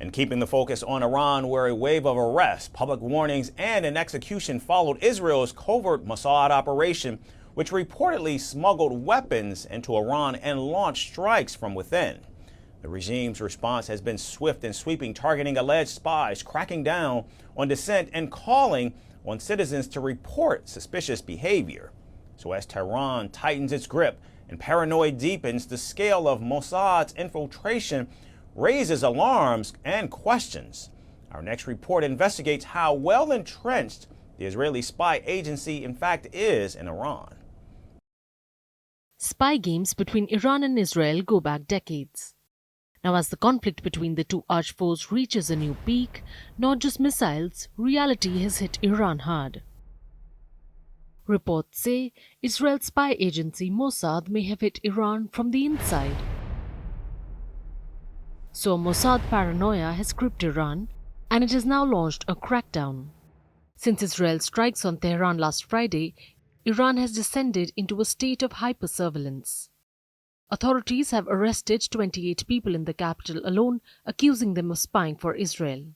And keeping the focus on Iran, where a wave of arrests, public warnings, and an execution followed Israel's covert Mossad operation, which reportedly smuggled weapons into Iran and launched strikes from within. The regime's response has been swift and sweeping, targeting alleged spies, cracking down on dissent, and calling on citizens to report suspicious behavior. So as Tehran tightens its grip and paranoia deepens, the scale of Mossad's infiltration raises alarms and questions. Our next report investigates how well entrenched the Israeli spy agency in fact is in Iran. Spy games between Iran and Israel go back decades. Now, as the conflict between the two archfoes reaches a new peak, not just missiles, reality has hit Iran hard. Reports say Israel's spy agency Mossad may have hit Iran from the inside. So Mossad Paranoia has gripped Iran, and it has now launched a crackdown. Since Israel's strikes on Tehran last Friday, Iran has descended into a state of hyper-surveillance. Authorities have arrested 28 people in the capital alone, accusing them of spying for Israel.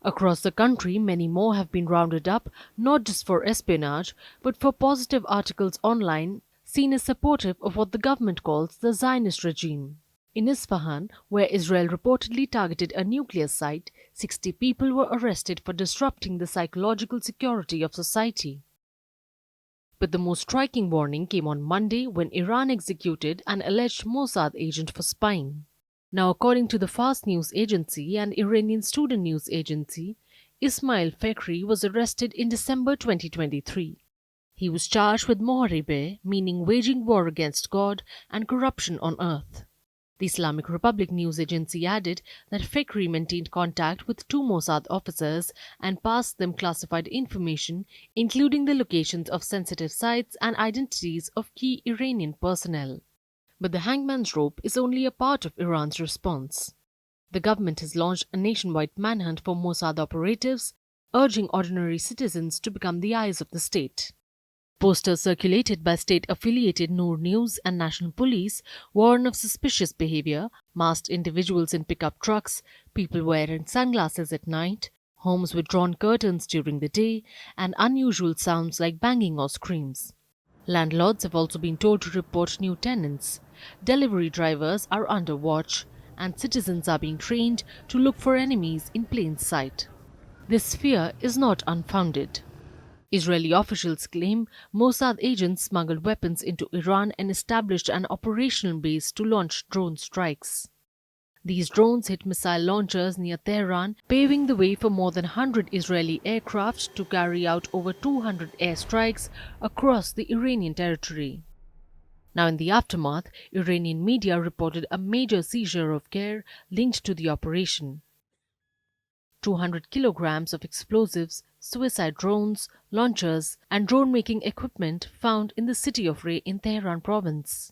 Across the country, many more have been rounded up, not just for espionage, but for positive articles online seen as supportive of what the government calls the Zionist regime. In Isfahan, where Israel reportedly targeted a nuclear site, 60 people were arrested for disrupting the psychological security of society. But the most striking warning came on Monday when Iran executed an alleged Mossad agent for spying. Now, according to the Fars news agency and Iranian student news agency, Esmaeil Fekri was arrested in December 2023. He was charged with Moharibe, meaning waging war against God, and corruption on earth. The Islamic Republic news agency added that Fekri maintained contact with two Mossad officers and passed them classified information, including the locations of sensitive sites and identities of key Iranian personnel. But the hangman's rope is only a part of Iran's response. The government has launched a nationwide manhunt for Mossad operatives, urging ordinary citizens to become the eyes of the state. Posters circulated by state-affiliated Noor News and National Police warn of suspicious behavior, masked individuals in pickup trucks, people wearing sunglasses at night, homes with drawn curtains during the day, and unusual sounds like banging or screams. Landlords have also been told to report new tenants. Delivery drivers are under watch, and citizens are being trained to look for enemies in plain sight. This fear is not unfounded. Israeli officials claim Mossad agents smuggled weapons into Iran and established an operational base to launch drone strikes. These drones hit missile launchers near Tehran, paving the way for more than 100 Israeli aircraft to carry out over 200 airstrikes across the Iranian territory. Now, in the aftermath, Iranian media reported a major seizure of gear linked to the operation. 200 kilograms of explosives, suicide drones, launchers, and drone-making equipment found in the city of Rey in Tehran province.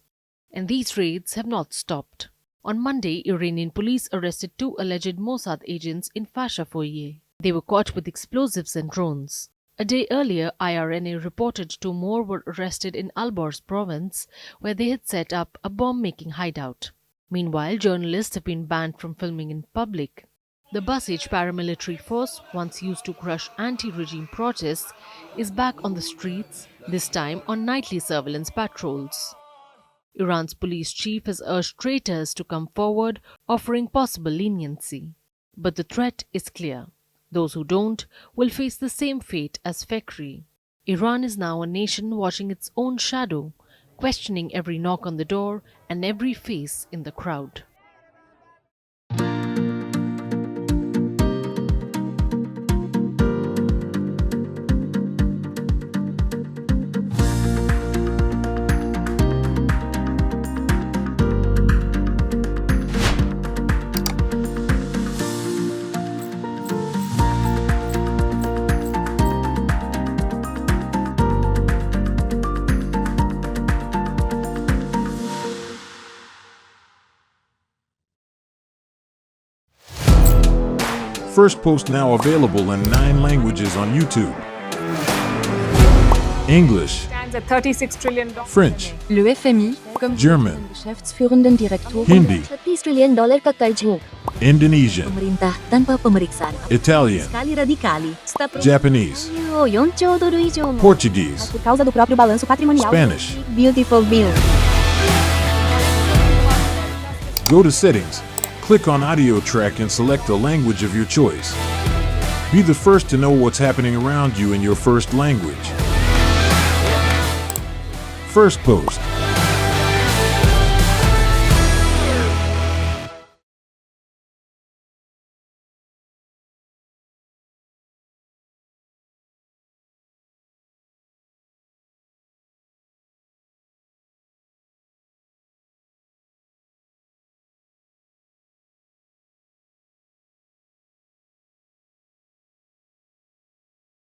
And these raids have not stopped. On Monday, Iranian police arrested two alleged Mossad agents in Fasha foyer. They were caught with explosives and drones. A day earlier, IRNA reported two more were arrested in Alborz province, where they had set up a bomb-making hideout. Meanwhile, journalists have been banned from filming in public. The Basij paramilitary force, once used to crush anti-regime protests, is back on the streets, this time on nightly surveillance patrols. Iran's police chief has urged traitors to come forward, offering possible leniency. But the threat is clear. Those who don't will face the same fate as Fekri. Iran is now a nation watching its own shadow, questioning every knock on the door and every face in the crowd. Firstpost now available in 9 languages on YouTube: English, $36 trillion. French, Le FMI, comme German, Geschäftsführenden Direktor, Hindi, $30 trillion ka-charge mo. Indonesian, Pemerintah tanpa pemeriksaan. Italian, Fiskali radikali. Japanese, $4 以上も Portuguese, por causa do próprio balanço patrimonial. Spanish. Beautiful bill. Go to Settings, click on Audio Track and select a language of your choice. Be the first to know what's happening around you in your first language. Firstpost.